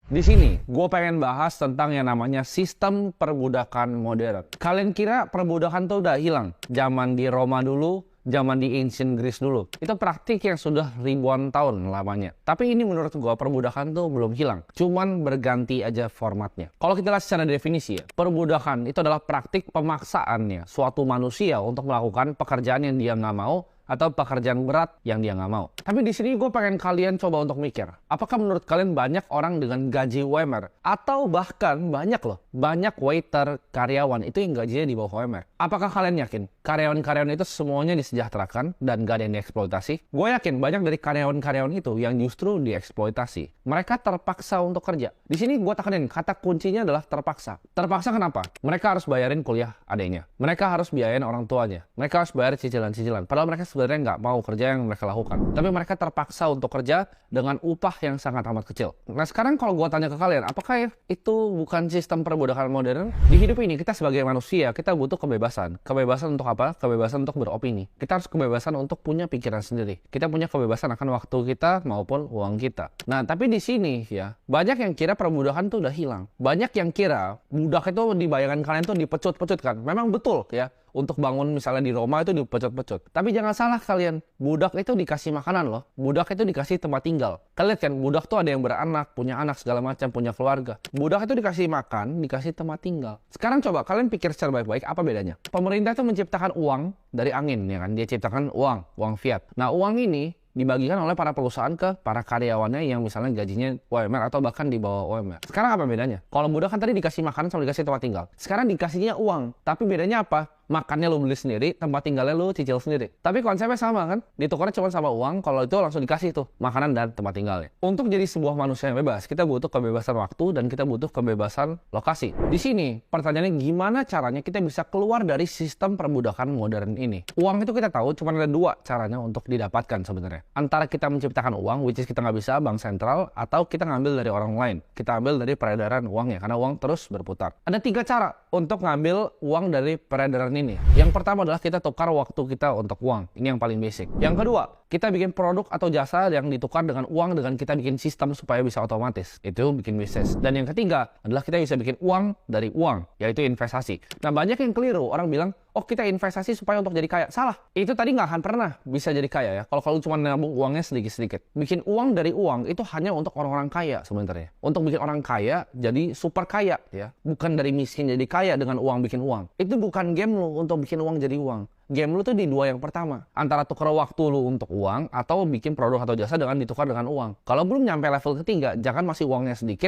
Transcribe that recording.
Di sini, gue pengen bahas tentang yang namanya sistem perbudakan modern. Kalian kira perbudakan tuh udah hilang? Zaman di Roma dulu, zaman di ancient Greece dulu. Itu praktik yang sudah ribuan tahun lamanya. Tapi ini menurut gue perbudakan tuh belum hilang. Cuman berganti aja formatnya. Kalau kita lihat secara definisi ya, perbudakan itu adalah praktik pemaksaannya suatu manusia untuk melakukan pekerjaan yang dia nggak mau atau pekerjaan berat yang dia nggak mau. Tapi di sini gue pengen kalian coba untuk mikir, apakah menurut kalian banyak orang dengan gaji UMR? Atau bahkan banyak waiter, karyawan itu yang gajinya di bawah UMR. Apakah kalian yakin karyawan-karyawan itu semuanya disejahterakan dan gak ada yang dieksploitasi? Gue yakin banyak dari karyawan-karyawan itu yang justru dieksploitasi. Mereka terpaksa untuk kerja. Di sini gue tekanin, kata kuncinya adalah terpaksa. Terpaksa kenapa? Mereka harus bayarin kuliah adiknya. Mereka harus biayain orang tuanya. Mereka harus bayar cicilan-cicilan. Padahal mereka sebenarnya nggak mau kerja yang mereka lakukan. Tapi mereka terpaksa untuk kerja dengan upah yang sangat amat kecil. Nah sekarang kalau gue tanya ke kalian, apakah itu bukan sistem perbudakan modern? Di hidup ini kita sebagai manusia, kita butuh kebebasan. Kebebasan untuk apa? Kebebasan untuk beropini. Kita harus kebebasan untuk punya pikiran sendiri. Kita punya kebebasan akan waktu kita maupun uang kita. Nah tapi di sini ya, banyak yang kira perbudakan tuh udah hilang. Banyak yang kira budak itu di bayangan kalian tuh dipecut-pecut kan. Memang betul ya. Untuk bangun misalnya di Roma itu dipecut-pecut. Tapi jangan salah kalian, budak itu dikasih makanan loh. Budak itu dikasih tempat tinggal. Kalian lihat kan, budak tuh ada yang beranak, punya anak segala macam, punya keluarga. Budak itu dikasih makan, dikasih tempat tinggal. Sekarang coba kalian pikir secara baik-baik, apa bedanya? Pemerintah itu menciptakan uang dari angin, ya kan? Dia ciptakan uang fiat. Nah, uang ini dibagikan oleh para perusahaan ke para karyawannya yang misalnya gajinya UMR atau bahkan di bawah UMR. Sekarang apa bedanya? Kalau budak kan tadi dikasih makanan sama dikasih tempat tinggal. Sekarang dikasihnya uang. Tapi bedanya apa? Makannya lu beli sendiri, tempat tinggalnya lu cicil sendiri. Tapi konsepnya sama kan? Ditukarnya cuma sama uang, kalau itu langsung dikasih tuh makanan dan tempat tinggalnya. Untuk jadi sebuah manusia yang bebas, kita butuh kebebasan waktu dan kita butuh kebebasan lokasi. Di sini pertanyaannya gimana caranya kita bisa keluar dari sistem perbudakan modern ini? Uang itu kita tahu cuma ada dua caranya untuk didapatkan sebenarnya. Antara kita menciptakan uang, which is kita nggak bisa, bank sentral, atau kita ngambil dari orang lain. Kita ambil dari peredaran uangnya, karena uang terus berputar. Ada 3 cara untuk ngambil uang dari peredaran ini. Yang pertama adalah kita tukar waktu kita untuk uang. Ini yang paling basic. Yang kedua, kita bikin produk atau jasa yang ditukar dengan uang dengan kita bikin sistem supaya bisa otomatis. Itu bikin bisnis. Dan yang ketiga adalah kita bisa bikin uang dari uang, yaitu investasi. Nah, banyak yang keliru. Orang bilang, oh kita investasi supaya untuk jadi kaya. Salah. Itu tadi nggak akan pernah bisa jadi kaya ya. Kalau cuma nabung uangnya sedikit-sedikit. Bikin uang dari uang itu hanya untuk orang-orang kaya sebenarnya. Untuk bikin orang kaya jadi super kaya ya. Bukan dari miskin jadi kaya dengan uang bikin uang. Itu bukan game lo untuk bikin uang jadi uang. Game lu tuh di 2 yang pertama. Antara tukar waktu lu untuk uang atau bikin produk atau jasa dengan ditukar dengan uang. Kalau belum nyampe level ketiga, jangan masih uangnya sedikit